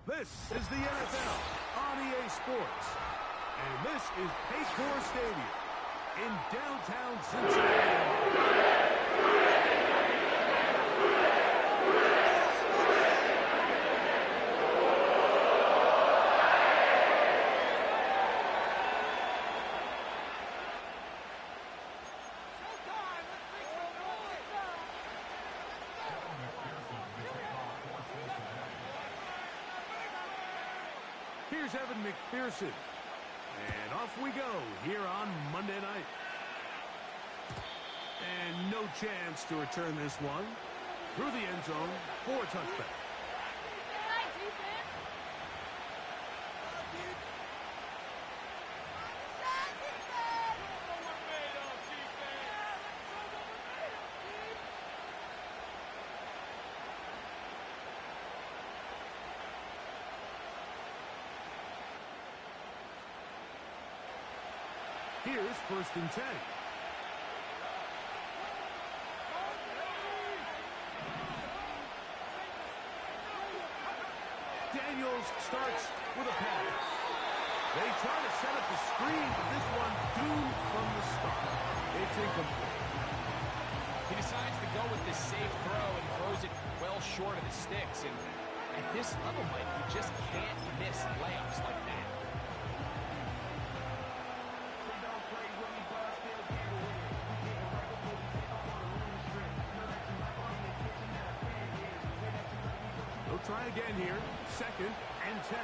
This is the NFL on EA Sports. And this is Paycor Stadium in downtown Cincinnati. Here's Evan McPherson. And off we go here on Monday night. And no chance to return this one. Through the end zone for a touchback. Here's 1st and 10. Daniels starts with a pass. They try to set up the screen, but this one doomed from the start. It's incomplete. He decides to go with this safe throw and throws it well short of the sticks. And at this level, Mike, you just can't miss layups like that. Try again here. 2nd and 10.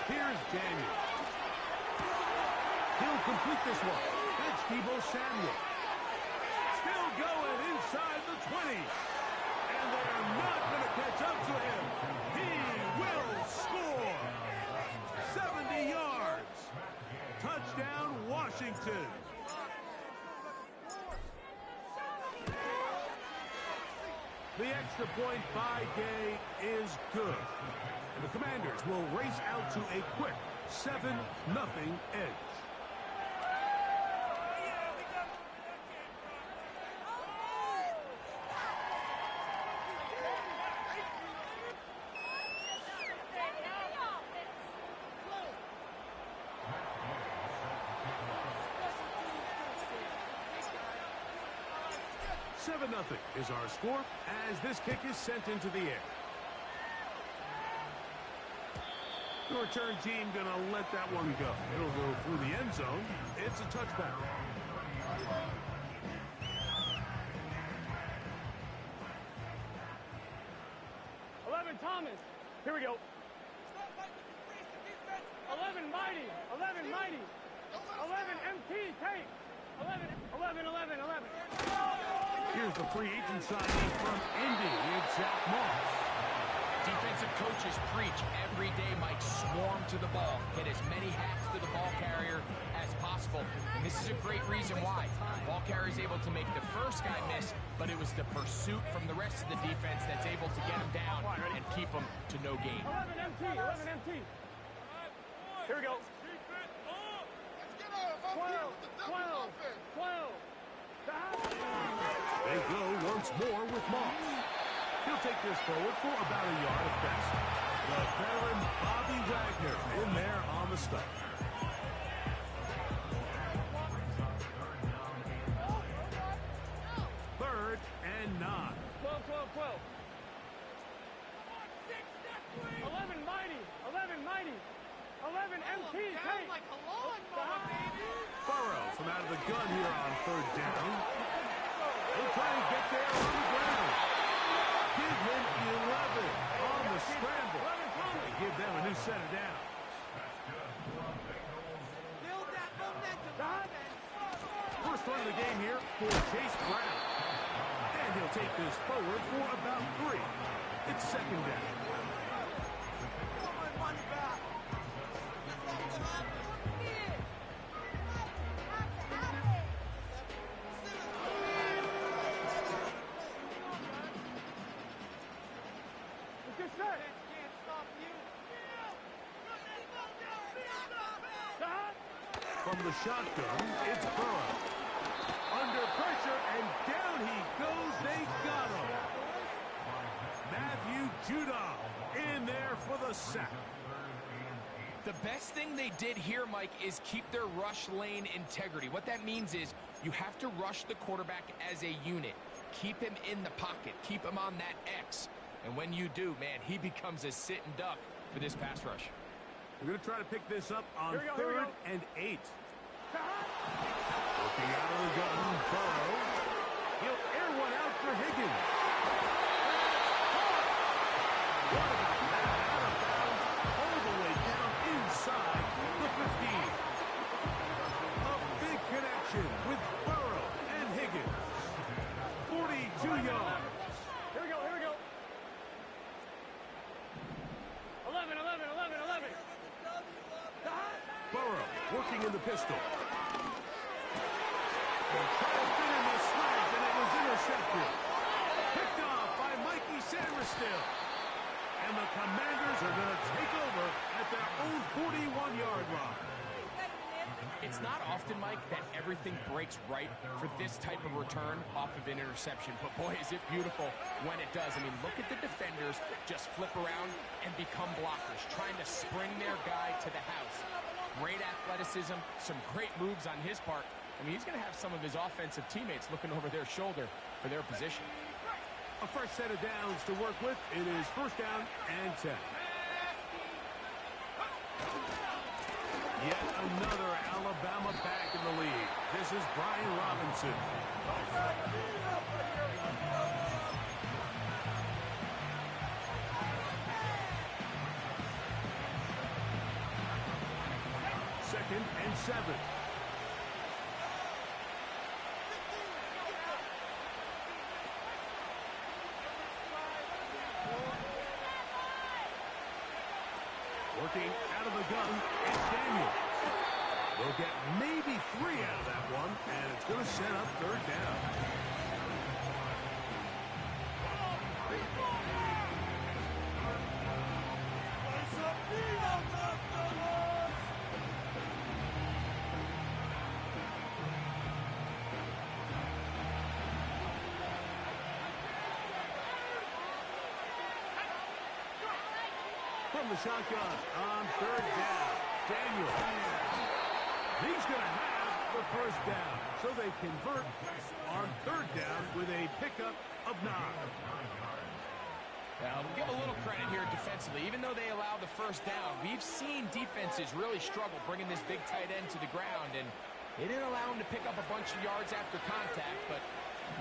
Here's Daniel. He'll complete this one. That's Deebo Samuel. Still going inside the 20. And they're not going to catch up to him. He will score. 70 yards. Touchdown, Washington. The extra point by Gay is good. And the Commanders will race out to a quick 7-0 edge. Nothing is our score as this kick is sent into the air. The return team going to let that one go. It'll go through the end zone. It's a touchback. Thomas. Here we go. 11 mighty. 11 mighty. 11 MT tape. 11. Here's the free agent signing from Indy. It's Zach Moss. Defensive coaches preach every day, Mike, swarm to the ball. Get as many hacks to the ball carrier as possible. And this is a great reason why. Ball carrier's able to make the first guy miss, but it was the pursuit from the rest of the defense that's able to get him down and keep him to no gain. 11 MT. Here we go. 12. They go once more with Moss. He'll take this forward for about a yard at best. The veteran Bobby Wagner in there on the stop. Third and 9. 12. 11 mighty. 11 MT tape. Burrow from out of the gun here on 3rd down. He'll try and get there on the ground. Give him 11 on the scramble. They give them a new set of downs. First run of the game here for Chase Brown. And he'll take this forward for about 3. It's 2nd down. From the shotgun, it's Burrow. Under pressure, and down he goes. They got him. Judah in there for the sack. The best thing they did here, Mike, is keep their rush lane integrity. What that means is you have to rush the quarterback as a unit. Keep him in the pocket. Keep him on that X. And when you do, man, he becomes a sitting duck for this pass rush. We're going to try to pick this up on 3rd and 8. Looking out of the gun, Burrow. He'll air one out for Higgins. What about that? Out of bounds, all the way down inside the 15. A big connection with Burrow and Higgins. 42 yards. Here we go, here we go. 11. Burrow working in the pistol. They tried to fit in the slant, and it was intercepted. Picked off by Mikey Samerstill. And the Commanders are going to take over at their own 41-yard line. It's not often, Mike, that everything breaks right for this type of return off of an interception. But, boy, is it beautiful when it does. I mean, look at the defenders just flip around and become blockers, trying to spring their guy to the house. Great athleticism, some great moves on his part. I mean, he's going to have some of his offensive teammates looking over their shoulder for their position. A fresh set of downs to work with. It is 1st down and 10. Yet another Alabama back in the lead. This is Brian Robinson. Second and 7. Working out of the gun, it's Daniel. They'll get maybe 3 out of that one, and it's going to set up 3rd down. From the shotgun on 3rd down, Daniel. He's going to have the 1st down, so they convert on 3rd down with a pickup of 9. Now, we'll give a little credit here defensively. Even though they allow the 1st down, we've seen defenses really struggle bringing this big tight end to the ground, and they didn't allow him to pick up a bunch of yards after contact, but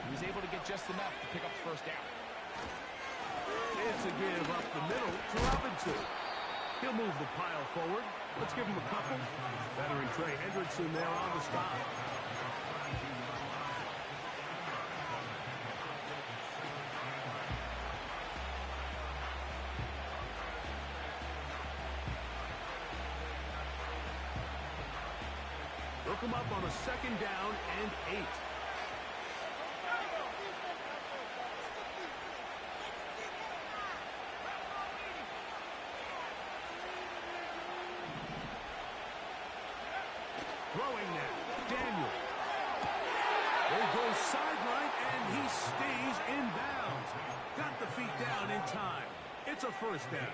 he was able to get just enough to pick up the 1st down. It's a give up the middle to Robinson. He'll move the pile forward. Let's give him a couple. Veteran Trey Hendrickson there on the stop. Look him up on a 2nd down and 8. Throwing now, Daniel. There goes sideline, and he stays in bounds. Got the feet down in time. It's a 1st down.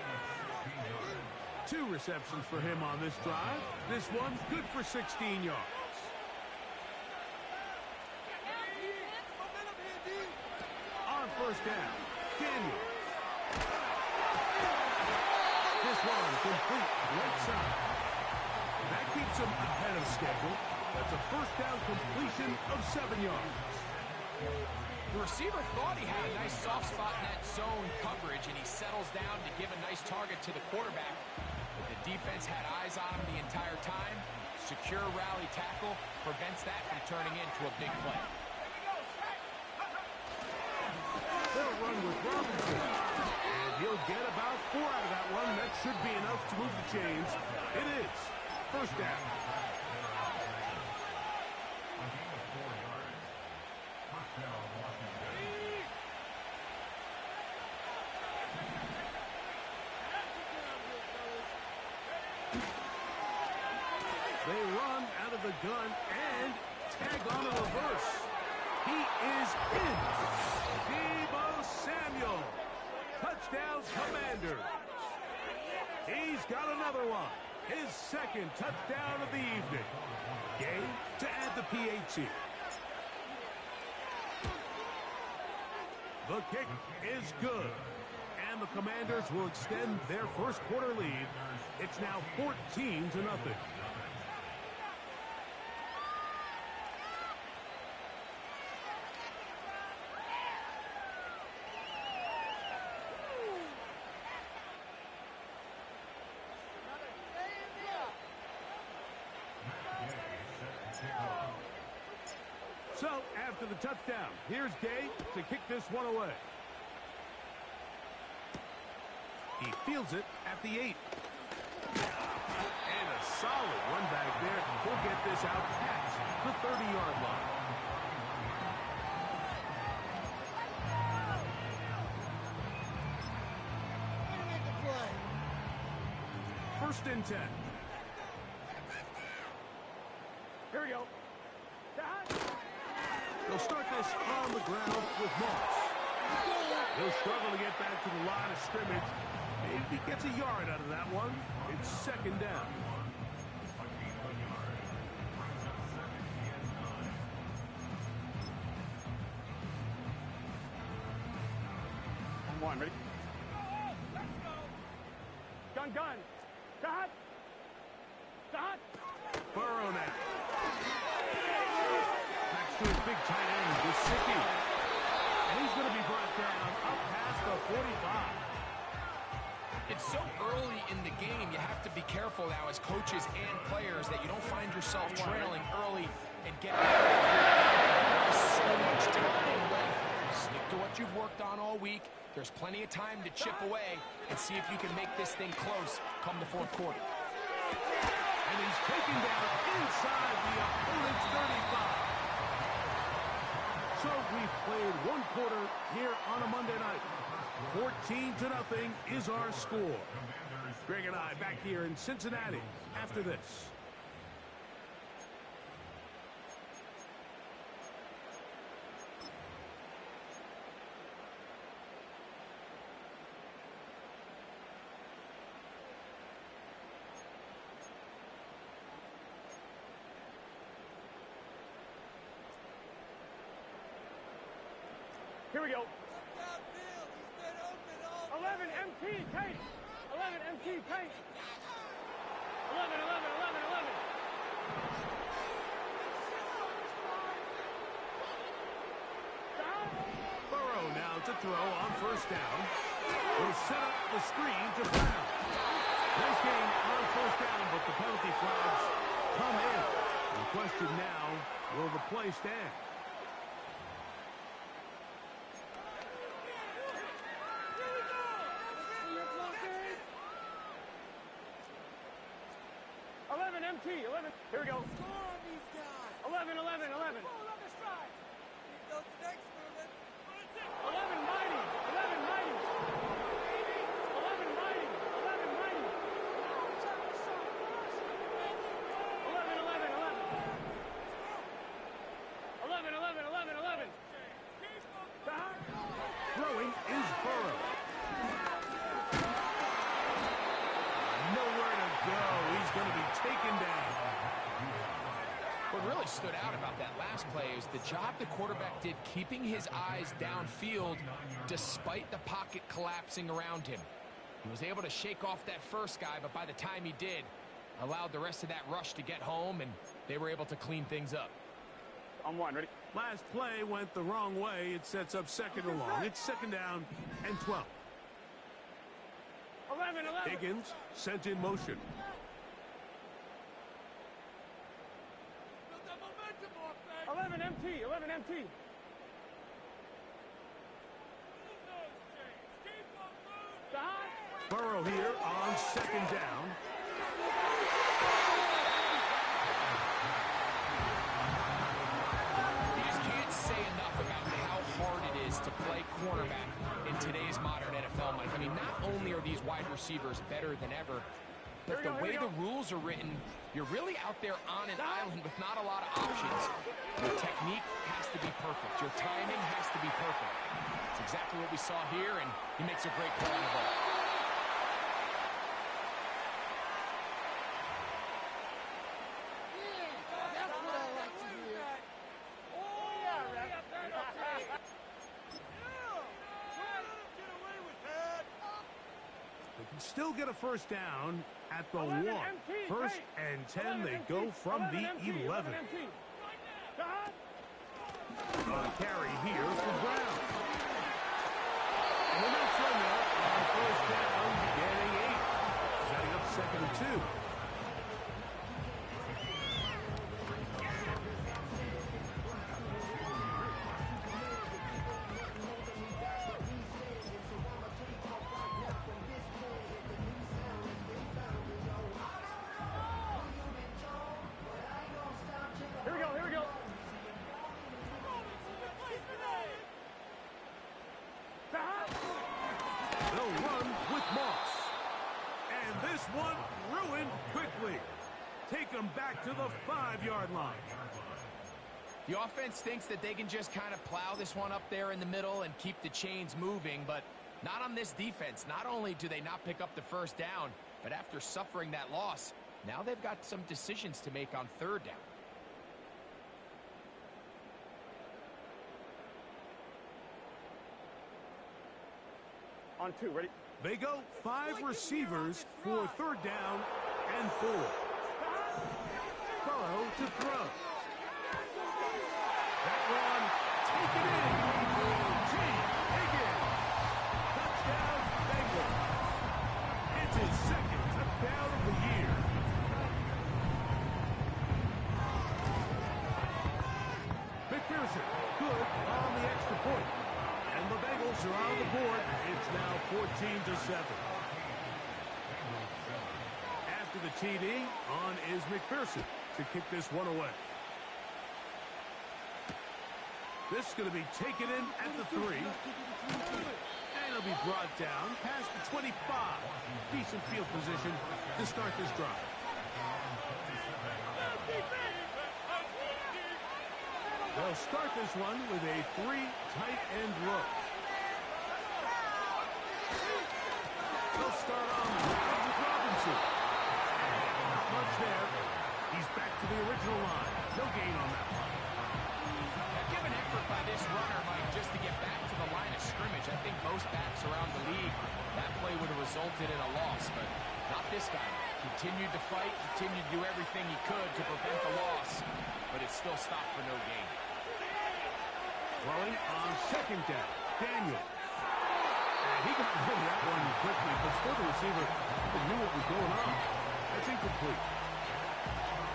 2 receptions for him on this drive. This one good for 16 yards. On 1st down, Daniel. This one complete right side. That keeps him ahead of schedule. That's a 1st down completion of 7 yards. The receiver thought he had a nice soft spot in that zone coverage, and he settles down to give a nice target to the quarterback. But the defense had eyes on him the entire time. Secure rally tackle prevents that from turning into a big play. Little run with Robinson. And he'll get about 4 out of that one. That should be enough to move the chains. It is 1st down. They run out of the gun and tag on a reverse. He is in. Deebo Samuel Touchdown, Commanders. He's got another one. His second touchdown of the evening. Game to add the PAT. The kick is good. And the Commanders will extend their first quarter lead. It's now 14-0. So, after the touchdown, here's Gay to kick this one away. He fields it at the 8. And a solid run back there. He'll get this out past the 30-yard line. First and 10. Here we go. They'll start this on the ground with Moss. He'll struggle to get back to the line of scrimmage. Maybe he gets a yard out of that one. It's second down. On one, ready? Gun. Dot. Burrow now. Next to his big tight end, Gesicki. And he's going to be brought down up past the 45. It's so early in the game, you have to be careful now as coaches and players that you don't find yourself trailing early and get There's so much time left. Stick to what you've worked on all week. There's plenty of time to chip away and see if you can make this thing close come the fourth quarter. And he's taken down inside the opponent's 35. So we've played one quarter here on a Monday night. 14-0 is our score. Greg and I back here in Cincinnati after this. Here we go. 11 MT Tate. 11 MT Tate. 11. Burrow now to throw on first down. He'll set up the screen to Brown. Nice gain on first down, but the penalty flags come in. The question now, will the play stand? MT, 11. Here we go. 11. 11 mighty. 11 mighty. 11 mighty. 11 mighty. 11. Throwing is Burrow. Nowhere to go. He's going to be taken down. What really stood out about that last play is the job the quarterback did keeping his eyes downfield despite the pocket collapsing around him. He was able to shake off that first guy, but by the time he did, allowed the rest of that rush to get home, and they were able to clean things up. On one, ready? Last play went the wrong way. It sets up second and long. It's second down and 12. 11. Higgins sent in motion. MT. Burrow here on second down. You just can't say enough about how hard it is to play cornerback in today's modern NFL, Mike. I mean, not only are these wide receivers better than ever, But the way the rules are written, you're really out there on an island with not a lot of options. Your technique has to be perfect. Your timing has to be perfect. It's exactly what we saw here, and he makes a great play on the ball. Still get a first down at the 1. First and 10, they go from the 11. On carry here for Brown. And the next run up on first down, getting 8. Setting up 2nd and 2. One ruined quickly. Take them back to the 5-yard line. The offense thinks that they can just kind of plow this one up there in the middle and keep the chains moving, but not on this defense. Not only do they not pick up the first down, but after suffering that loss, now they've got some decisions to make on 3rd down. On 2, ready? They go 5 receivers for 3rd down and 4. Burrow to throw. That one, take it in. Higgins. Touchdown, Bengals. It's his 2nd touchdown of the year. McPherson, good on the extra point. And the Bengals are on the board. It's now 14-7. After the TD, on is McPherson to kick this one away. This is going to be taken in at the 3. And it'll be brought down past the 25. Decent field position to start this drive. They'll start this one with a 3 tight end look. They'll start on the ground with Robinson. Not much there. He's back to the original line. No gain on that one. Give an effort by this runner, Mike, just to get back to the line of scrimmage. I think most backs around the league, that play would have resulted in a loss, but not this guy. Continued to fight, continued to do everything he could to prevent the loss, but it still stopped for no gain. Throwing on 2nd down, Daniel. And he got rid of that one quickly before the receiver even knew what was going on. That's incomplete.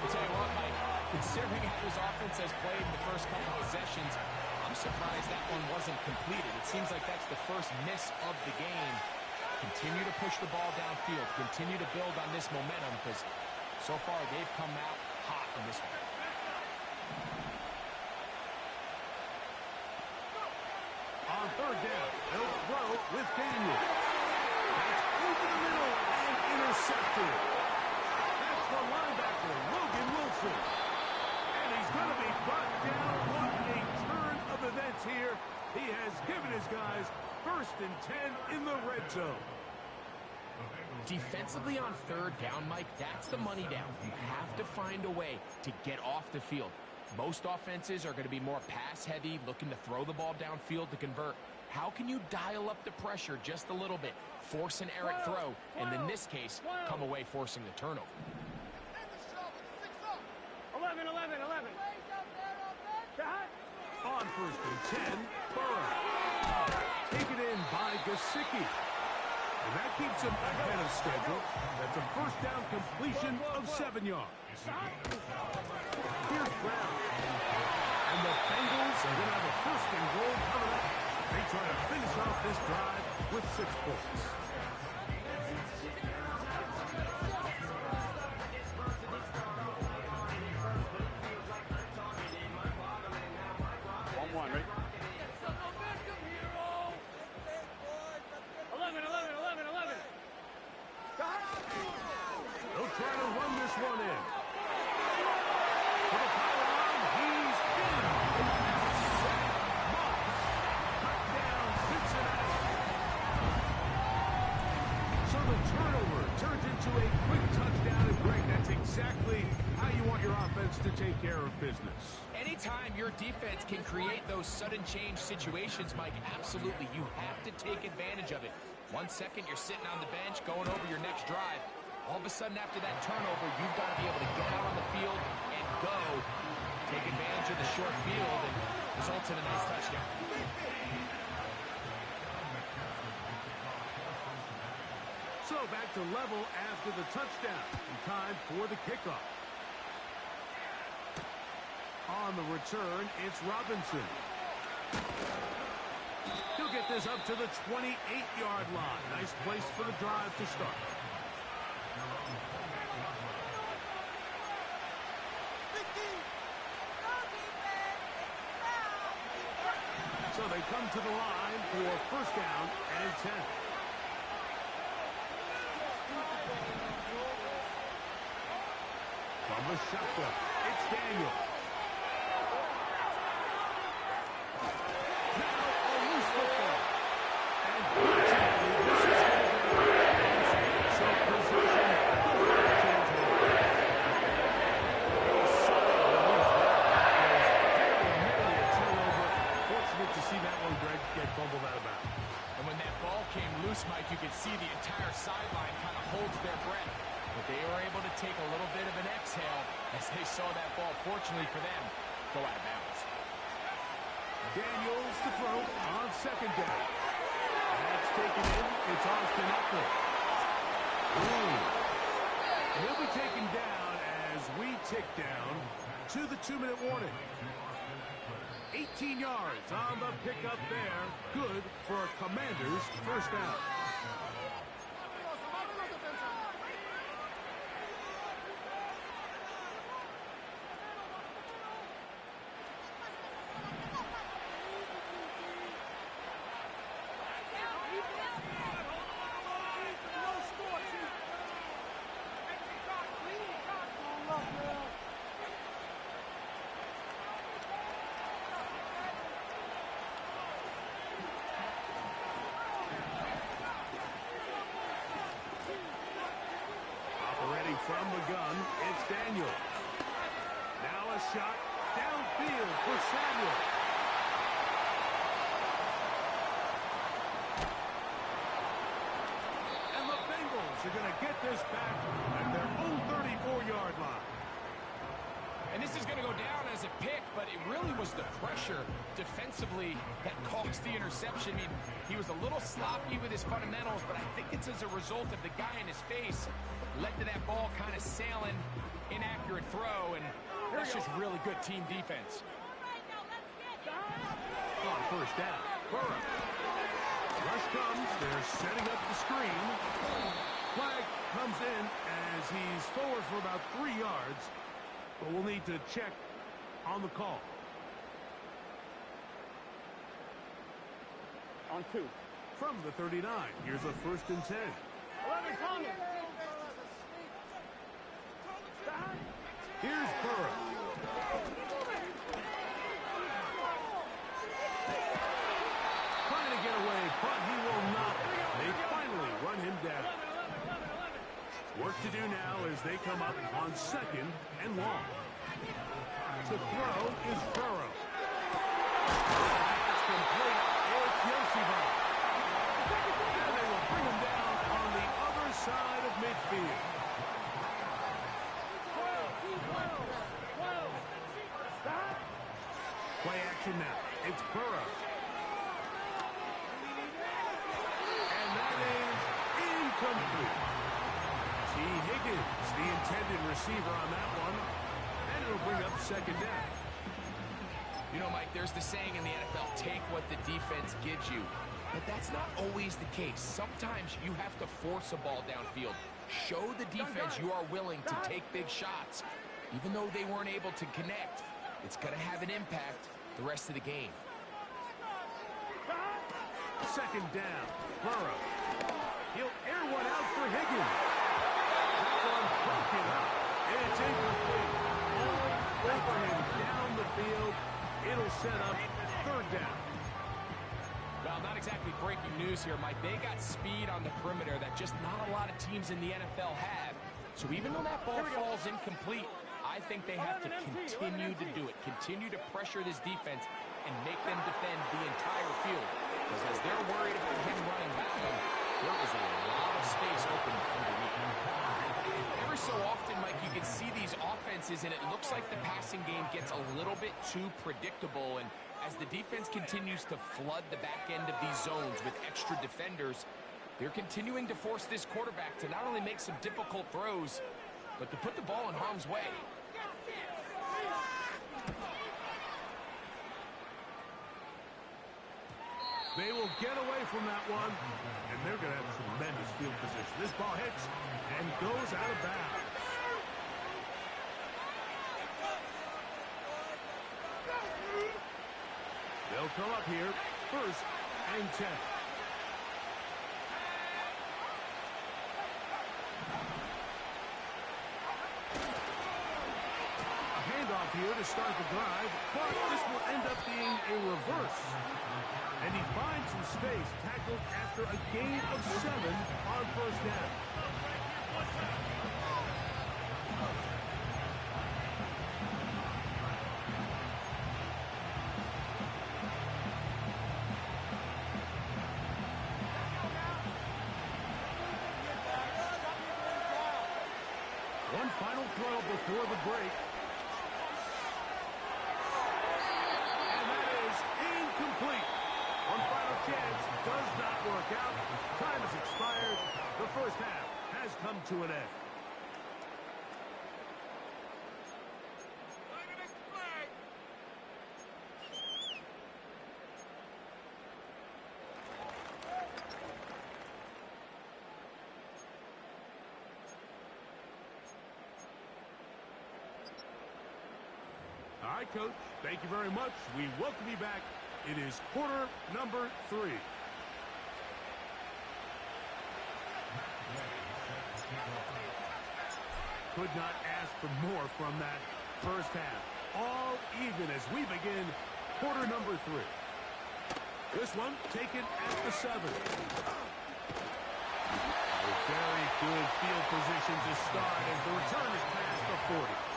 I'll tell you what, Mike, considering how his offense has played in the first couple of possessions, I'm surprised that one wasn't completed. It seems like that's the first miss of the game. Continue to push the ball downfield. Continue to build on this momentum because so far they've come out hot in this one. On 3rd down, they'll throw with Daniel. That's over the middle and intercepted. That's the linebacker, Logan Wilson. And he's going to be brought down. What a turn of events here. He has given his guys 1st and 10 in the red zone. Defensively on 3rd down, Mike, that's the money down. You have to find a way to get off the field. Most offenses are going to be more pass-heavy, looking to throw the ball downfield to convert. How can you dial up the pressure just a little bit, force an errant throw, and in this case, come away forcing the turnover? 11. On 1st and 10, Burrow. Taken in by Gesicki. And that keeps him ahead of schedule. That's a 1st down completion of 7 yards. Here's Brown. And the Bengals are going to have a 1st and goal coming up. They try to finish off this drive with 6 points. one in. For the pylon, he's in. Touchdown, Cincinnati. So the turnover turns into a quick touchdown, and Greg, that's exactly how you want your offense to take care of business. Anytime your defense can create those sudden change situations, Mike, absolutely, you have to take advantage of it. 1 second, you're sitting on the bench, going over your next drive. All of a sudden, after that turnover, you've got to be able to get out on the field and go. Take advantage of the short field and results in a nice touchdown. So back to level after the touchdown. And time for the kickoff. On the return, it's Robinson. He'll get this up to the 28-yard line. Nice place for the drive to start. So they come to the line for first down and 10. From the shotgun, it's Daniel. Now a loose football. And fortunately, this is going to be a so possession does not change hands. A solid release there. Nearly a turnover. Fortunate to see that one, Greg, get fumbled out of bounds. And when that ball came loose, Mike, you could see the entire sideline kind of holds their breath. But they were able to take a little bit of an exhale as they saw that ball, fortunately for them, go out of bounds. Daniels to throw on second down. That's taken in. It's Austin Eckler. He'll be taken down as we tick down to the 2-minute warning. 18 yards on the pickup there. Good for a Commanders first down. From the gun, it's Daniel. Now a shot downfield for Samuel. And the Bengals are going to get this back at their own 34-yard line. And this is going to go down as a pick, but it really was the pressure defensively that caused the interception. I mean, he was a little sloppy with his fundamentals, but I think it's as a result of the guy in his face led to that ball kind of sailing, inaccurate throw, and that's just really good team defense. On first down, Burrow. Rush comes, they're setting up the screen. Flag comes in as he's forward for about 3 yards, but we'll need to check on the call. On 2. From the 39, here's a 1st and 10. 11 coming. Here's Burrow. Trying to get away, but he will not. They finally run him down. Work to do now as they come up on 2nd and long. To throw is Burrow. It's complete. It's Yoshiba. And they will bring him down on the other side of midfield. Play action now. It's Burrow. And that is incomplete. T. Higgins, the intended receiver on that one. And it'll bring up 2nd down. You know, Mike, there's the saying in the NFL, take what the defense gives you. But that's not always the case. Sometimes you have to force a ball downfield. Show the defense you are willing to take big shots. Even though they weren't able to connect, it's going to have an impact the rest of the game. 2nd down. Burrow. He'll air one out for Higgins. That one broken up. set up third down. Well, not exactly breaking news here, Mike. They got speed on the perimeter that just not a lot of teams in the NFL have. So even though that ball falls incomplete, I think they have to continue to do it. Continue to pressure this defense and make them defend the entire field. Because as they're worried about him running back, there is a lot of space open underneath. Every so often, Mike, you can see these offenses, and it looks like the passing game gets a little bit too predictable. And as the defense continues to flood the back end of these zones with extra defenders, they're continuing to force this quarterback to not only make some difficult throws, but to put the ball in harm's way. They will get away from that one, and they're going to have tremendous field position. This ball hits and goes out of bounds. They'll come up here, 1st and 10. A handoff here to start the drive, but this will end up being a reverse. And he finds some space, tackled after a gain of 7 on 1st down. One final throw before the break. And that is incomplete. One final chance does not work out. Time has expired. The first half has come to an end. All right, Coach. Thank you very much. We welcome you back. It is quarter number 3. Could not ask for more from that first half. All even as we begin quarter number 3. This one taken at the 7. A very good field position to start as the return is past the 40.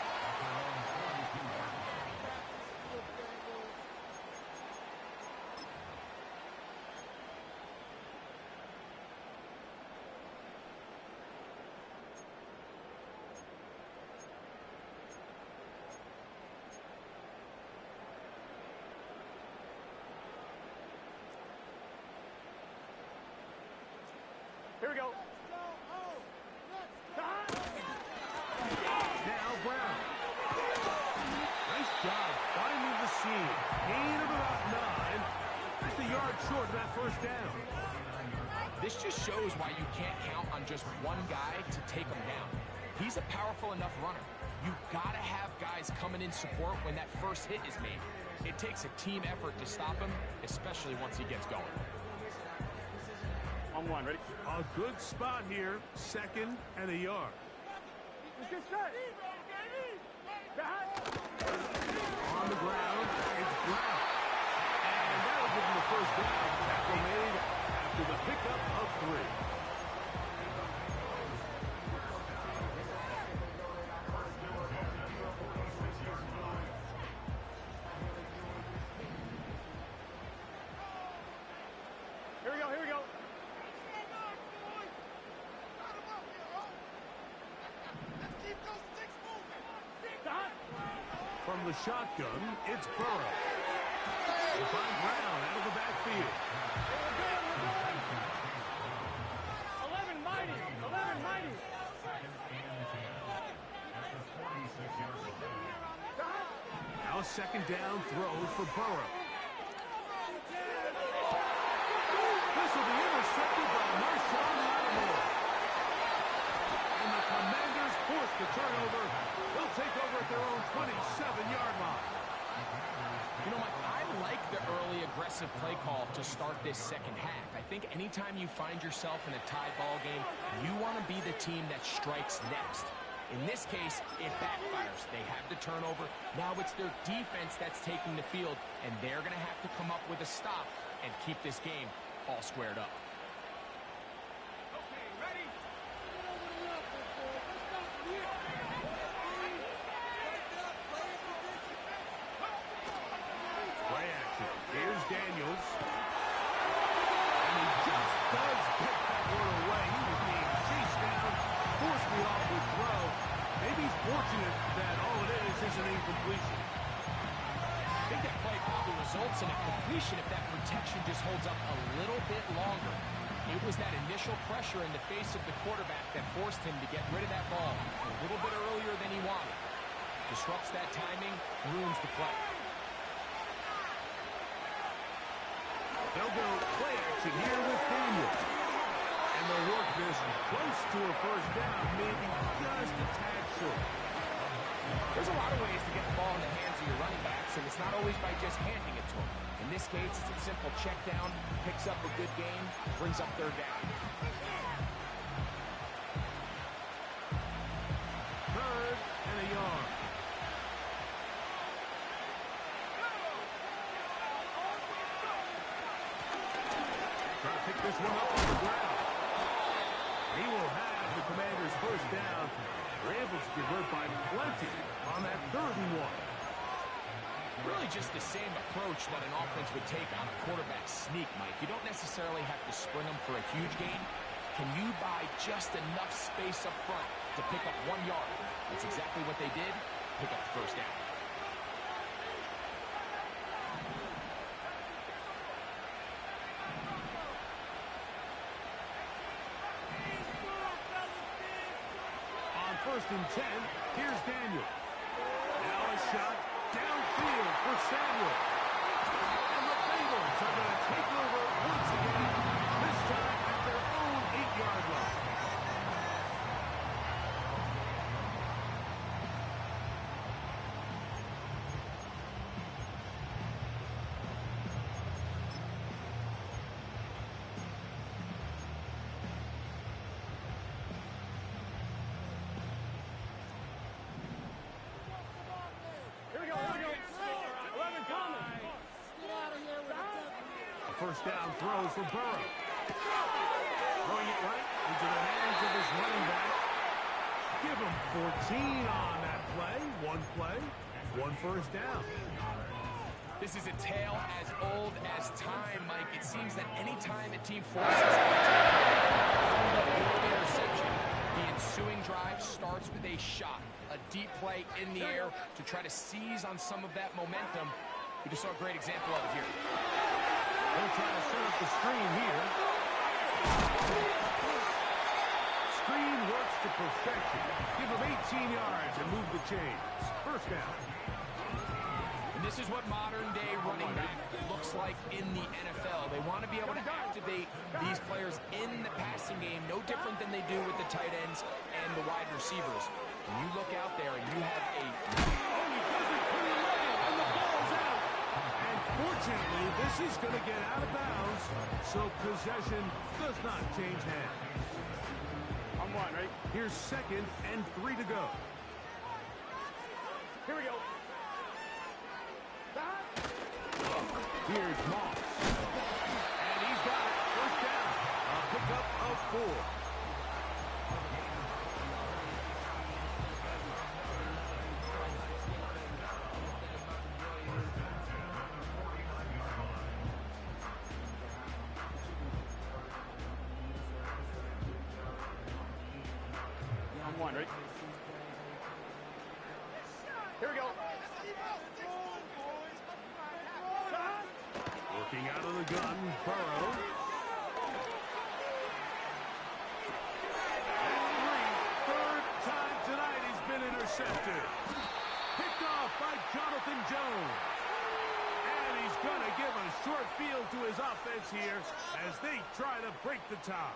Here we go. Now Brown. Nice job finding the seam. Gain of about 9. Just a yard short of that first down. This just shows why you can't count on just one guy to take him down. He's a powerful enough runner. You've got to have guys coming in support when that first hit is made. It takes a team effort to stop him, especially once he gets going. On 1, ready? A good spot here. 2nd and a yard. Get set. On the ground, it's Brown. And that'll give him the first down. Tackle made after the pickup of 3. Here we go, here we go. From the shotgun, it's Burrow. They find Brown out of the backfield. 11 mighty. 11 mighty. Now 2nd down throw for Burrow. This will be intercepted by Marshawn Lattimore. And the Commanders force the turnover. They'll take over at their own 27-yard line. You know, Mike, I like the early aggressive play call to start this second half. I think anytime you find yourself in a tie ball game, you want to be the team that strikes next. In this case, it backfires. They have the turnover. Now it's their defense that's taking the field, and they're going to have to come up with a stop and keep this game all squared up. Okay, ready? Play action. Here's Daniels. And he just does get that one away. He was being chased down, forced the awkward throw. Maybe he's fortunate that all it is an incompletion. I think that play probably results in a completion if that protection just holds up a little bit longer. It was that initial pressure in the face of the quarterback that forced him to get rid of that ball a little bit earlier than he wanted. Disrupts that timing, ruins the play. They'll go play action here with Daniels. And they'll work this close to a first down, maybe just a tad short. There's a lot of ways to get the ball in the hands of your running backs, and it's not always by just handing it to them. In this case, it's a simple check down, picks up a good gain, brings up third down. Third and a yard. Try to pick this one up on the ground. He will have the Commanders' first down. They're able to convert by plenty on that 3rd and 1. Really just the same approach that an offense would take on a quarterback sneak, Mike. You don't necessarily have to sprint them for a huge gain. Can you buy just enough space up front to pick up 1 yard? That's exactly what they did. Pick up the first down. On 1st and 10, here's Daniel. Now a shot downfield for Samuel. And the Bengals are going to take over once again, this time at their own 8-yard line. Here we go, here we go. 11 coming. A first down throw for Burrow. Throwing it right into the hands of his running back. Give him 14 on that play. 1 first down. This is a tale as old as time, Mike. It seems that any time a team forces an interception, the ensuing drive starts with a shot, a deep play in the air to try to seize on some of that momentum. We just saw a great example of it here. They'll try to set up the screen here. Screen works to perfection. Give him 18 yards and move the chains. First down. And this is what modern-day running back looks like in the NFL. They want to be able to activate these players in the passing game, no different than they do with the tight ends and the wide receivers. When you look out there and you have a... Oh, he does it pretty well, and the ball's out. And fortunately, this is going to get out of bounds, so possession does not change hands. On 1, right? Here's 2nd and 3 to go. Here we go. Here's Moss. And he's got it. First down. A pickup of 4. On 1, right? Here we go. Working out of the gun, Burrow. And 3. 3rd time tonight he's been intercepted. Picked off by Jonathan Jones. And he's going to give a short field to his offense here as they try to break the tie.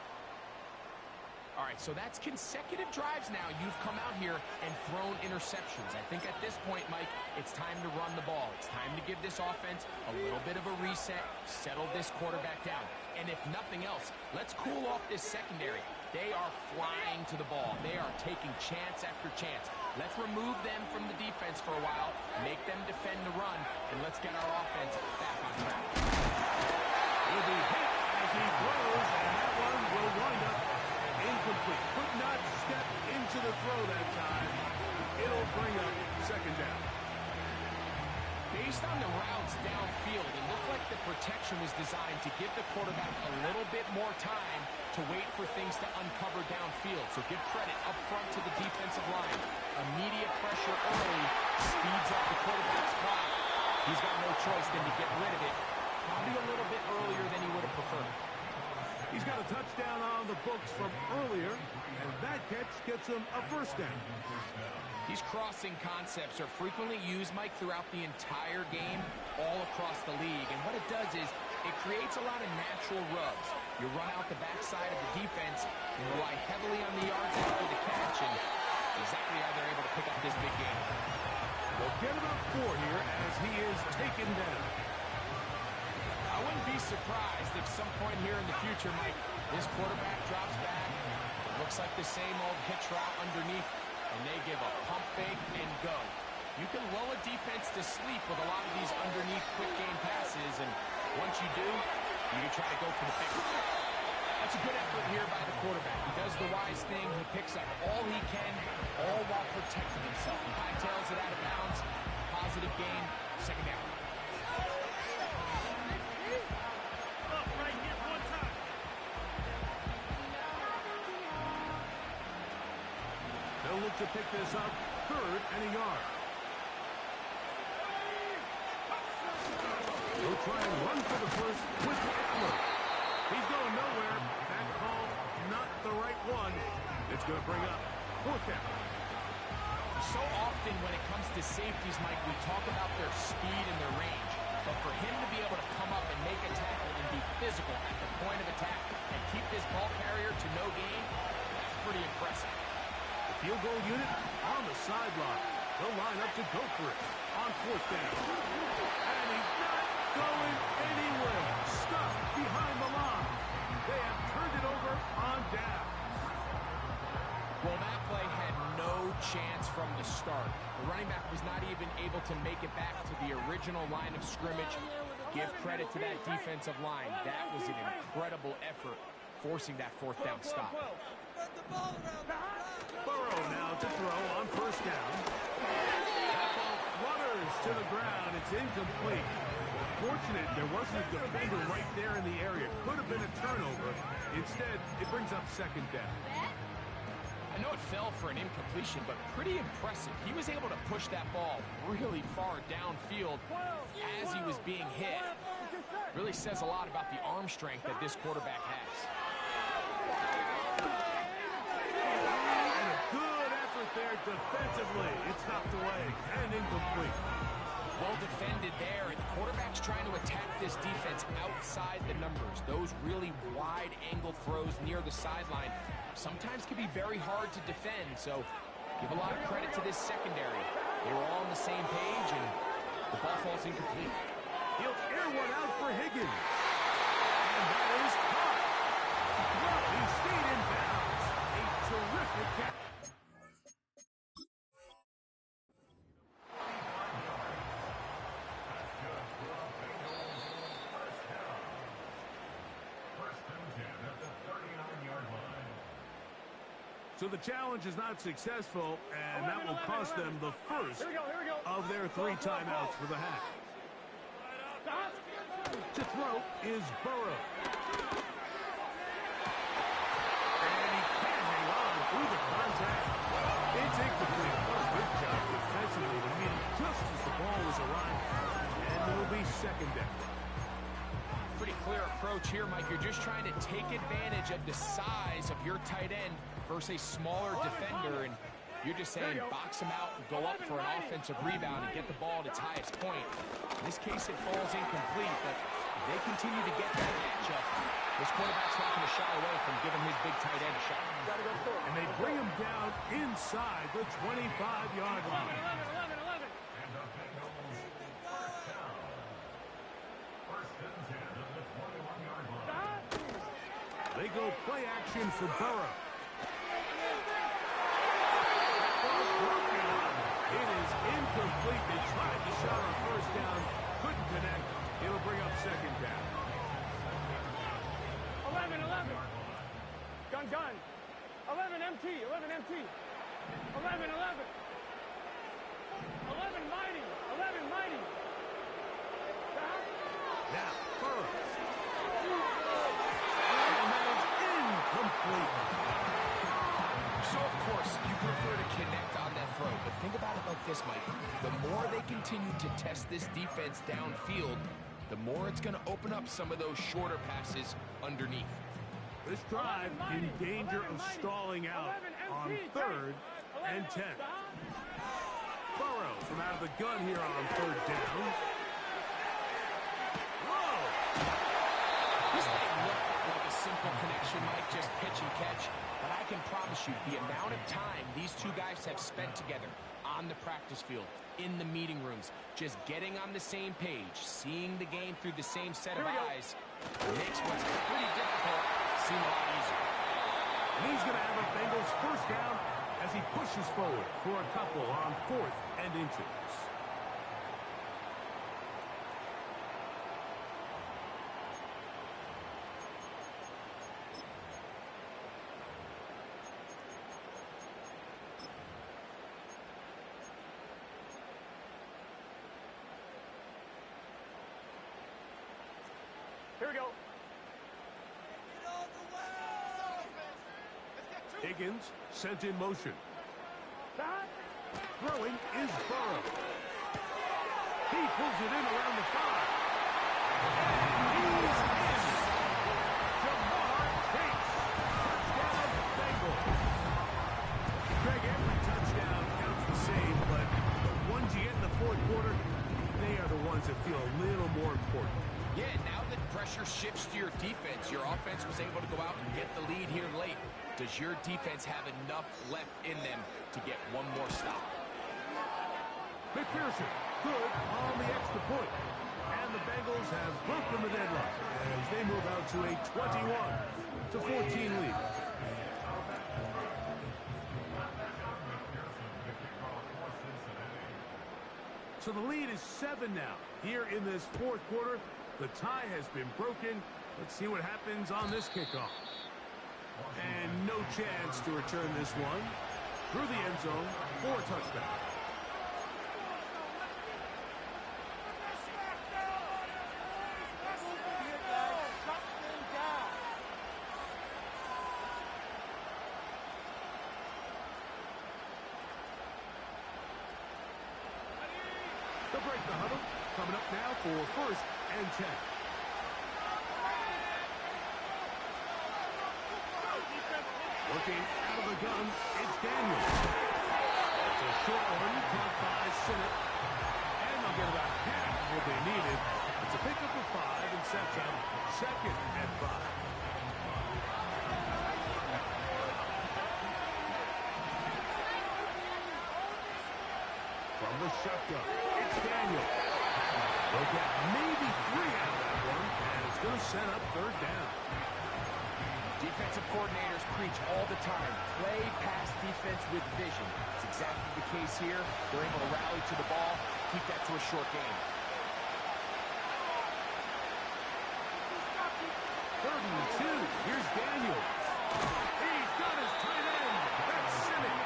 All right, so that's consecutive drives now. You've come out here and thrown interceptions. I think at this point, Mike, it's time to run the ball. It's time to give this offense a little bit of a reset, settle this quarterback down. And if nothing else, let's cool off this secondary. They are flying to the ball. They are taking chance after chance. Let's remove them from the defense for a while, make them defend the run, and let's get our offense back on track. He'll be hit as he throws, and that one will wind up incomplete. Could not step into the throw that time. It'll bring up second down. Based on the routes downfield, it looked like the protection was designed to give the quarterback a little bit more time to wait for things to uncover downfield. So give credit up front to the defensive line. Immediate pressure early speeds up the quarterback's clock. He's got no choice than to get rid of it, probably a little bit earlier than he would have preferred. He's got a touchdown on the books from earlier, and that catch gets him a first down. These crossing concepts are frequently used, Mike, throughout the entire game, all across the league. And what it does is it creates a lot of natural rubs. You run out the backside of the defense and rely heavily on the yards after the catch, and exactly how they're able to pick up this big game. They'll get about 4 here as he is taken down. I wouldn't be surprised if some point here in the future, Mike, this quarterback drops back. It looks like the same old hitch route underneath, and they give a pump fake and go. You can lull a defense to sleep with a lot of these underneath quick game passes, and once you do, you can try to go for the pick. That's a good effort here by the quarterback. He does the wise thing. He picks up all he can, all while protecting himself. He hightails it out of bounds. Positive gain. Second down. Up right here, one time. They'll look to pick this up, 3rd and a yard. He'll try and run for the first with Eckler. He's going nowhere. That call, not the right one. It's going to bring up 4th down. So often when it comes to safeties, Mike, we talk about their speed and their range. But for him to be able to come up and make a tackle and be physical at the point of attack and keep this ball carrier to no gain, that's pretty impressive. The field goal unit on the sideline. They'll line up to go for it on 4th down. And he's not going anywhere. Stuck behind the line. They have turned it over on down. Well, that play had no chance from the start. The running back was not even able to make it back to the original line of scrimmage. Give credit to that defensive line. That was an incredible effort, forcing that 4th down stop. Burrow now to throw on 1st down. That ball flutters to the ground. It's incomplete. Fortunate there wasn't a defender right there in the area. Could have been a turnover. Instead, it brings up 2nd down. I know it fell for an incompletion, but pretty impressive. He was able to push that ball really far downfield as he was being hit. Really says a lot about the arm strength that this quarterback has. And a good effort there defensively. It's knocked away and incomplete. Well defended there, and the quarterback's trying to attack this defense outside the numbers. Those really wide angle throws near the sideline sometimes can be very hard to defend, so give a lot of credit to this secondary. They were all on the same page, and the ball falls incomplete. He'll air one out for Higgins. And that is caught. Well, he stayed in bounds. A terrific catch. So the challenge is not successful, and that will cost them the first of their 3 timeouts for the half. To throw is Burrow. And he can't hang on through the contact. It's incomplete. What a good job defensively to meet him just as the ball was arriving. And it will be 2nd down. Pretty clear approach here, Mike. You're just trying to take advantage of the size of your tight end versus a smaller defender, and you're just saying box him out and go up for an offensive rebound and get the ball at its highest point. In this case, it falls incomplete, but if they continue to get that matchup, this quarterback's not going to shy away from giving his big tight end a shot. And they bring him down inside the 25-yard line. 11. They go play action for Burrow. incomplete. They tried the shot on first down. Couldn't connect. It'll bring up second down. 11. Gun. 11 MT. 11 MT. 11. 11 mighty. 11 mighty. Now, Burrow. And that is incomplete. So, of course, you prefer to connect on that throw, but think about it like this, Mike. The more they continue to test this defense downfield, the more it's going to open up some of those shorter passes underneath. This drive in danger of stalling out on 3rd and 10. Burrow from out of the gun here on 3rd down. Whoa! This may look like a simple connection, Mike, just pitch and catch, but I can promise you the amount of time these two guys have spent together on the practice field, in the meeting rooms, just getting on the same page, seeing the game through the same set of eyes, makes what's pretty difficult seem a lot easier. And he's going to have a Bengals first down as he pushes forward for a couple on 4th and inches. Here we go. Higgins sent in motion. Throwing is Burrow. He pulls it in around the 5. And he's in. Jamar Chase. Touchdown, Bengals. Greg, every touchdown counts the same, but the ones you get in the 4th quarter, they are the ones that feel a little more important. Yeah, now that pressure shifts to your defense, your offense was able to go out and get the lead here late. Does your defense have enough left in them to get one more stop? McPherson, good on the extra point. And the Bengals have broken the deadlock as they move out to a 21-14 lead. So the lead is 7 now. Here in this 4th quarter, the tie has been broken. Let's see what happens on this kickoff. And no chance to return this one through the end zone for a touchdown. They'll break the huddle. Coming up now for 1st and 10. Looking out of the gun, it's Daniels. It's a short one, caught by Sinnott. And they'll get about half of what they needed. It's a pickup of 5 and sets up 2nd and 5. From the shotgun, it's Daniels. They'll get maybe 3 out of that one, and it's going to set up 3rd down. Defensive coordinators preach all the time, play pass defense with vision. It's exactly the case here. They're able to rally to the ball, keep that to a short game. 3rd and 2. Here's Daniels. He's got his tight end. That's Sinnott.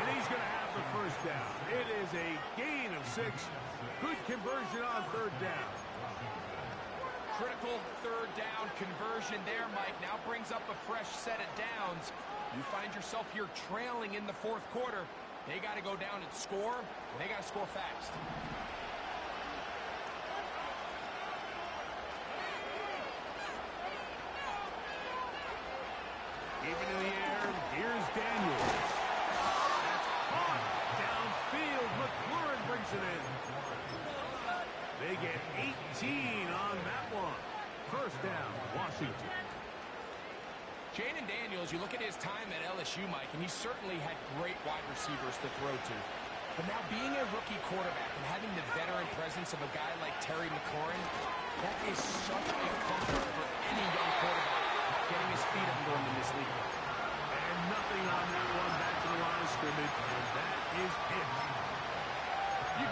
And he's going to have the first down. It is a gain of 6. Good conversion on 3rd down. Critical 3rd down conversion there, Mike. Now brings up a fresh set of downs. You find yourself here trailing in the 4th quarter. They got to go down and score, and they got to score fast. Even in the air, here's Daniels. That's caught downfield. McLaurin brings it in. They get 18 on that one. First down, Washington. Jaden Daniels, you look at his time at LSU, Mike, and he certainly had great wide receivers to throw to. But now being a rookie quarterback and having the veteran presence of a guy like Terry McLaurin, that is such a comfort for any young quarterback getting his feet under him in this league. And nothing on that one back to the line of scrimmage, and that is it. You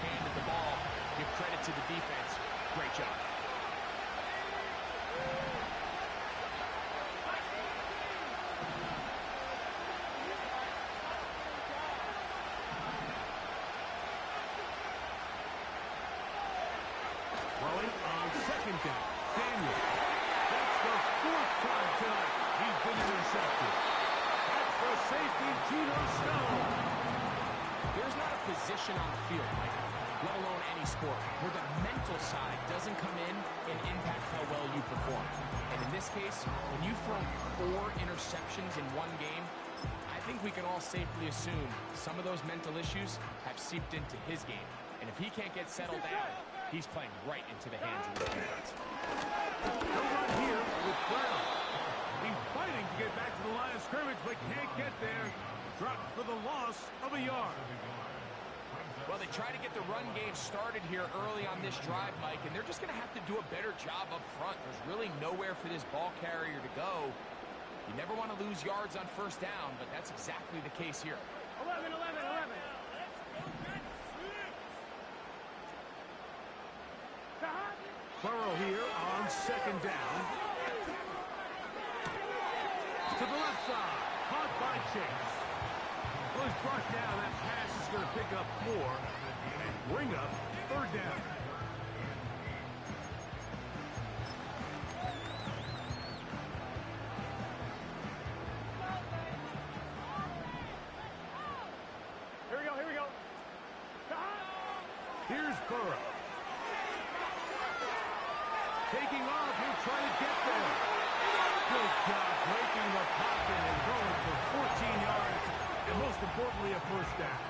hand at the ball. Give credit to the defense. Great job. Throwing on second down. Daniel. That's the fourth time tonight he's been intercepted. That's the safety, Geno Stone. There's not a position on the field, Mike, let alone any sport, where the mental side doesn't come in and impact how well you perform. And in this case, when you've thrown 4 interceptions in one game, I think we can all safely assume some of those mental issues have seeped into his game. And if he can't get settled down, he's playing right into the hands of his defense. No run here with Brown. He's fighting to get back to the line of scrimmage, but can't get there. Dropped for the loss of a yard. Well, they try to get the run game started here early on this drive, Mike, and they're just going to have to do a better job up front. There's really nowhere for this ball carrier to go. You never want to lose yards on first down, but that's exactly the case here. 11, 11, 11. Burrow here on second down. To the left side. Caught by Chase. Well, he's brought down. That pass is going to pick up 4 and bring up third down. Here we go, here we go. Here's Burrow. Taking off, he'll try to get there. Good job breaking the pocket and going for 14 yards, and most importantly, a first down.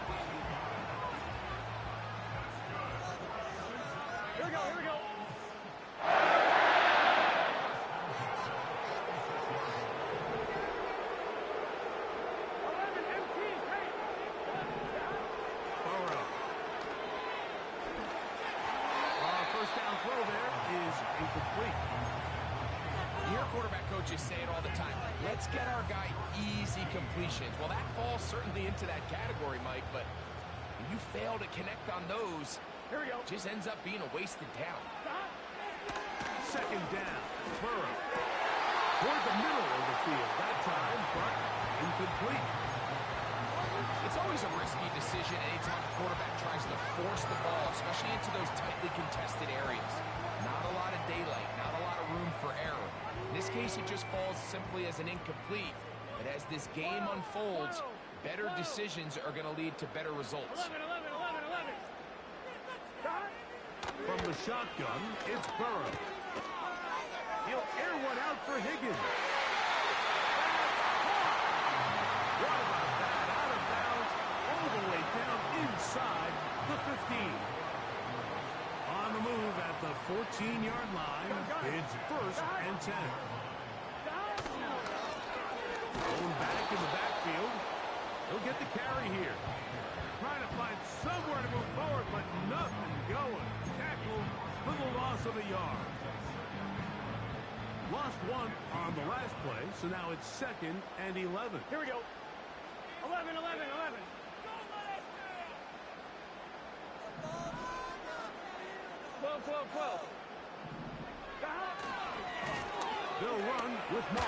Here we go, here we go. Burrow. First down throw there is incomplete. You hear quarterback coaches say it all the time. Let's get our guy easy completions. Well, that falls certainly into that category, Mike, but when you fail to connect on those, Here we go. it just ends up being a wasted down. Second down, Burrow. Toward the middle of the field that time, but incomplete. It's always a risky decision anytime a quarterback tries to force the ball, especially into those tightly contested areas. Not a lot of daylight, not a lot of room for error. In this case, it just falls simply as an incomplete. But as this game unfolds, better decisions are going to lead to better results. 11, 11, 11, 11. From the shotgun, it's Burrow. He'll air one out for Higgins. What about that? Out of bounds, all the way down inside the 15. On the move at the 14-yard line, it's first and 10. Going back in the backfield. He'll get the carry here. Trying to find somewhere to move forward, but nothing going. Tackled for the loss of a yard. Lost 1 on the last play, so now it's second and 11. Here we go. 11, 11, 11. 12, 12, 12. They'll run with Moss.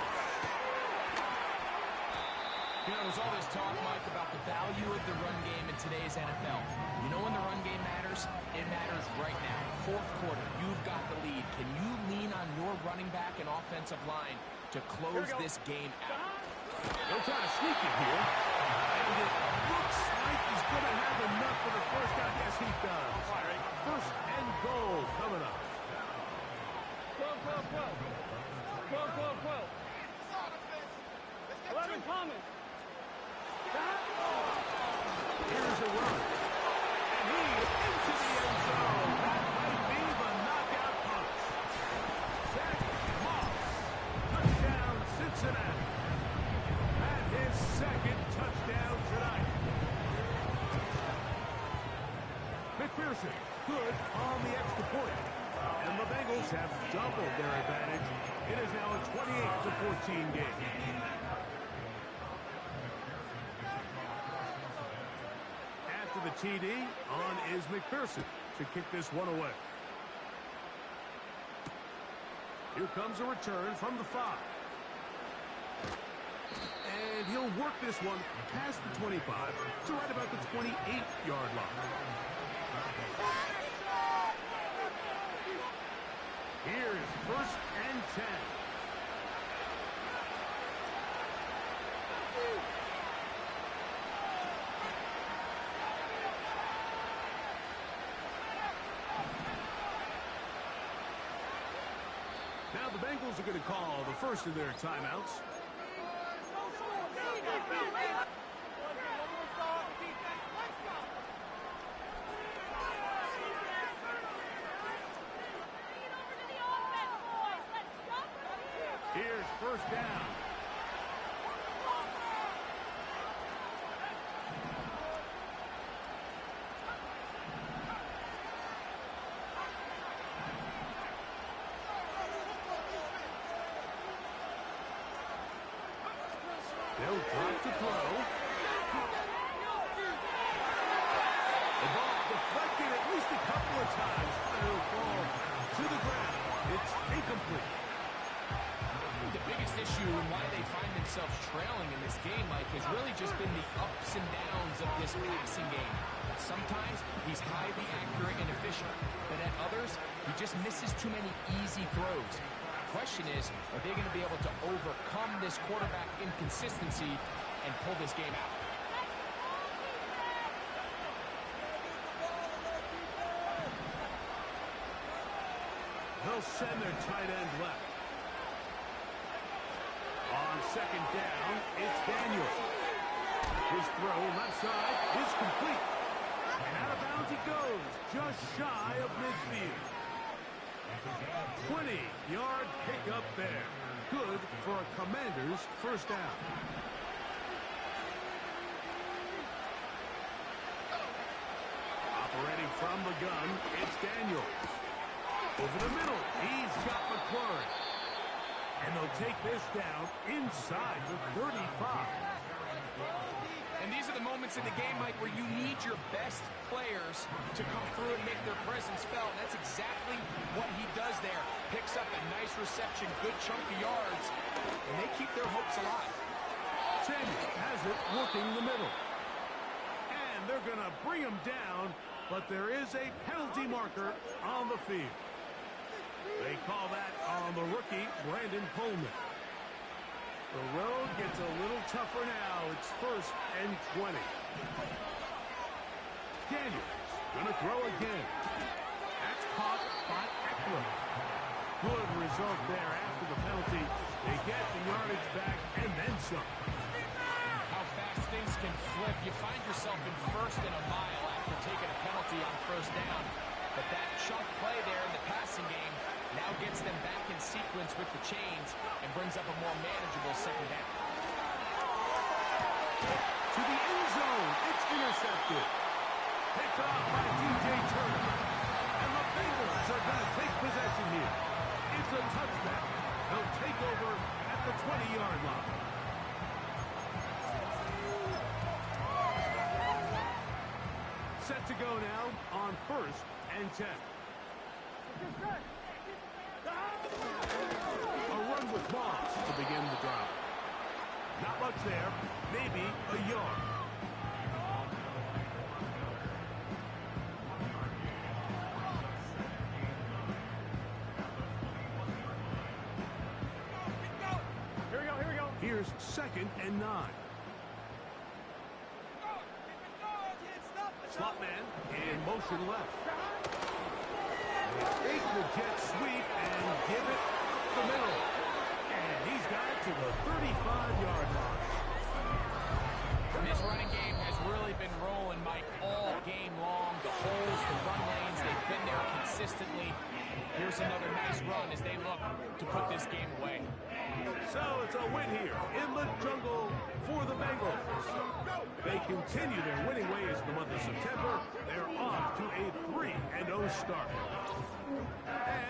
You know, there's all this talk, Mike, about the value of the run game in today's NFL. You know when the run game matters? It matters right now. Fourth quarter, you've got the lead. Can you lean on your running back and offensive line to close this game out? They'll try to sneak it here. And it looks like he's going to have enough for the first down. Yes, he does. First and goal coming up. 12, 12, 12. 12, 12, 12. 11, Thomas. Here's a run. And he's into the end zone. That might be the knockout punch. Zach Moss. Touchdown, Cincinnati. And his second touchdown tonight. McPherson, good on the extra point. And the Bengals have doubled their advantage. It is now a 28-14 game. After the TD. On is McPherson to kick this one away. Here comes a return from the 5. And he'll work this one past the 25 to right about the 28-yard line. Here's 1st and 10. Now the Bengals are going to call the first of their timeouts. Here's 1st down. They'll drop to throw. The ball deflected at least a couple of times. It'll fall to the ground. It's incomplete. The biggest issue and why they find themselves trailing in this game, Mike, has really just been the ups and downs of this passing game. Sometimes he's highly accurate and efficient, but at others, he just misses too many easy throws. The question is, are they going to be able to overcome this quarterback inconsistency and pull this game out? They'll send their tight end left. On 2nd down, it's Daniels. His throw left side is complete. And out of bounds he goes, just shy of midfield. 20-yard pickup there. Good for a Commander's 1st down. Operating from the gun, it's Daniels. Over the middle, he's got McClaurin. And they'll take this down inside the 35. And these are the moments in the game, Mike, where you need your best players to come through and make their presence felt. And that's exactly what he does there. Picks up a nice reception, good chunk of yards, and they keep their hopes alive. Samuel has it working the middle. And they're going to bring him down, but there is a penalty marker on the field. They call that on the rookie, Brandon Coleman. The road gets a little tougher now. It's 1st and 20. Daniels going to throw again. That's caught by Eckler. Good result there after the penalty. They get the yardage back and then some. How fast things can flip. You find yourself in 1st and a mile after taking a penalty on 1st down. But that chunk play there in the passing game now gets them back in sequence with the chains and brings up a more manageable 2nd down. To the end zone. It's intercepted. Picked off by DJ Turner. And the Bengals are going to take possession here. It's a touchdown. They'll take over at the 20-yard line. Set to go now on 1st and 10. A run with Moss to begin the drive. Not much there, maybe a yard. Here we go. Here's 2nd and 9. Slot man in motion left. They fake the jet sweep and give it up the middle. And he's got it to the 35-yard line. This running game has really been rolling, Mike, all game long. The holes, the run lanes, they've been there consistently. Here's another nice run as they look to put this game away. So it's a win here in the jungle for the Bengals. They continue their winning ways in the month of September. They're off to a 3-0 start.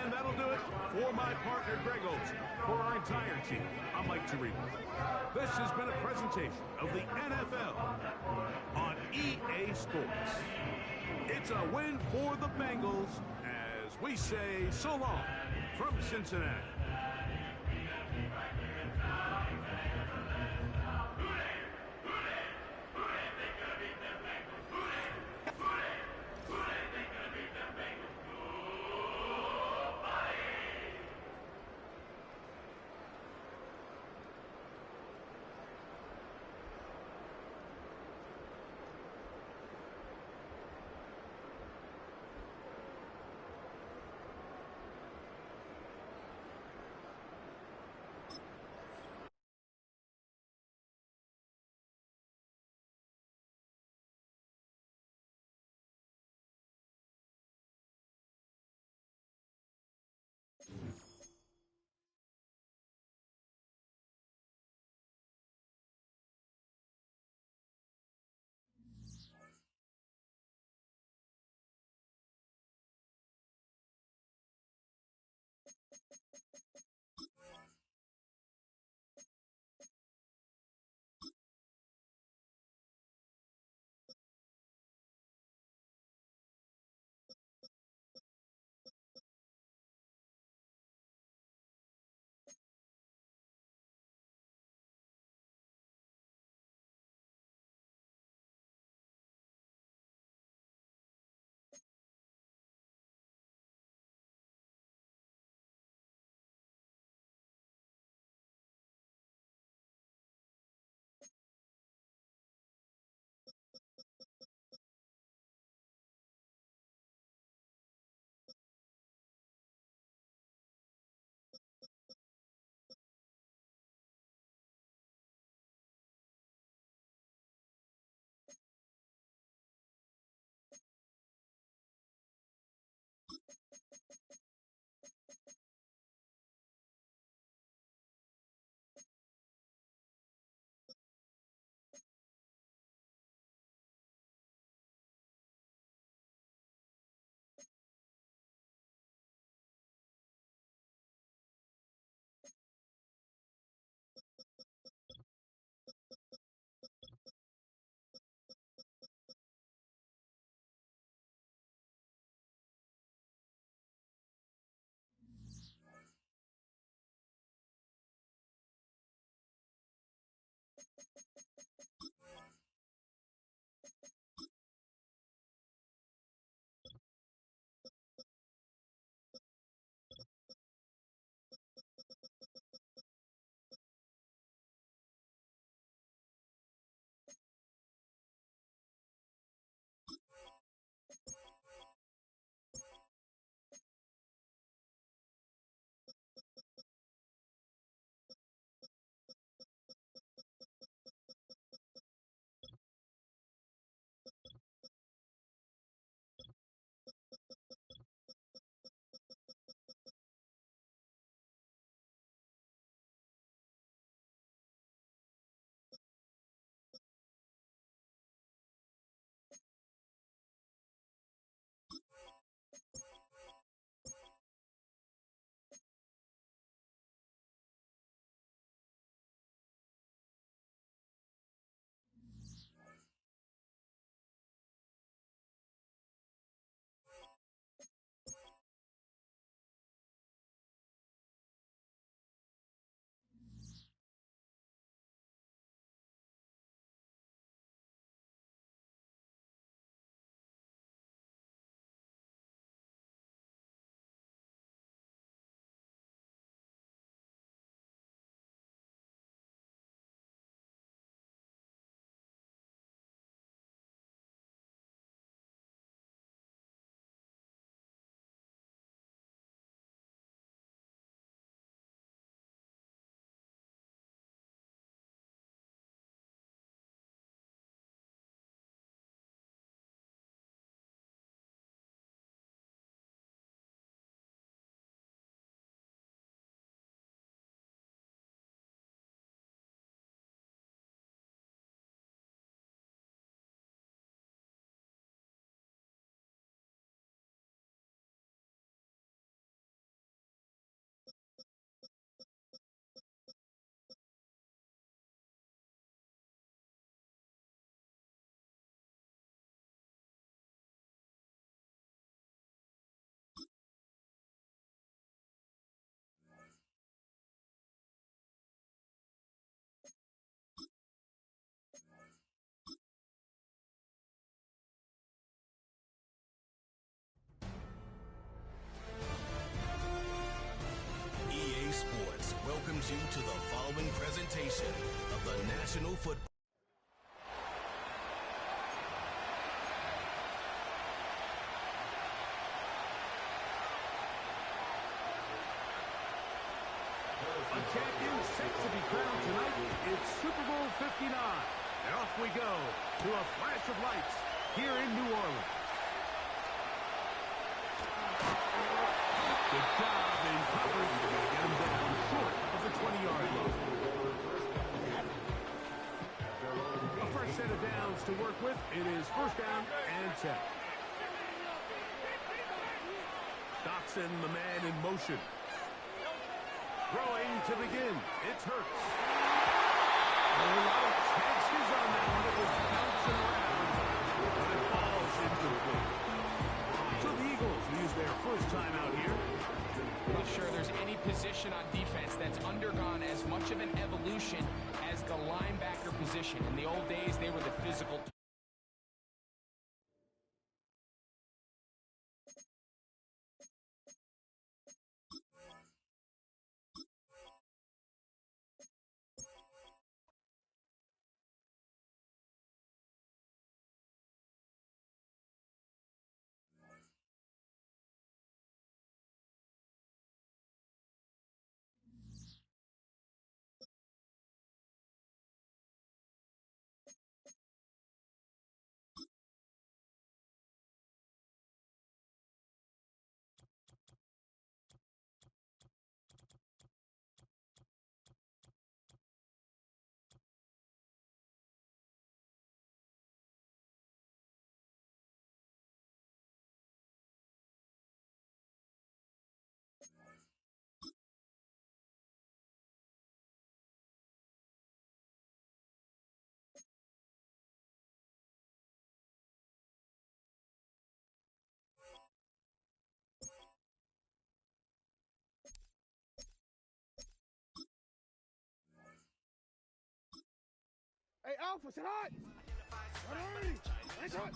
And that'll do it for my partner, Greg Olson. For our entire team, I'm Mike Tirico. This has been a presentation of the NFL on EA Sports. It's a win for the Bengals as we say so long from Cincinnati. welcomes you to the following presentation of the National Football. A champion set to be crowned tonight. It's Super Bowl 59. And off we go to a flash of lights here in New Orleans. Good job in coverage to get him down short of the 20-yard line. A fresh set of downs to work with. It is first down and 10. Dotson, the man in motion. Throwing to begin. It's Hurts. A lot of chances on that one. It was bouncing around, but it falls incomplete. So the Eagles use their first time out here. Not sure there's any position on defense that's undergone as much of an evolution as the linebacker position. In the old days, they were the physical. Hey, Alpha, sit hot! Hurry! Nice hot!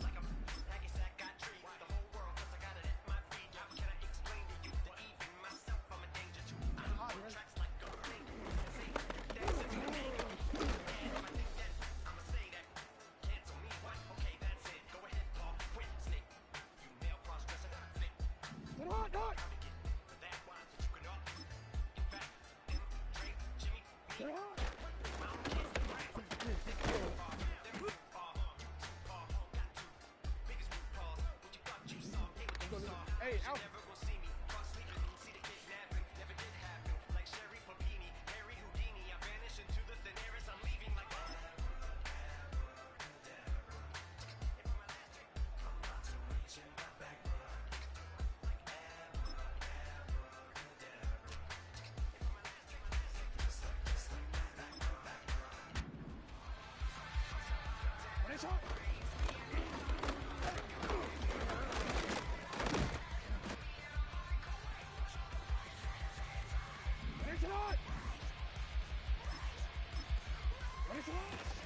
Hey, Alpha. Nice hot! Nice hot! Nice hot!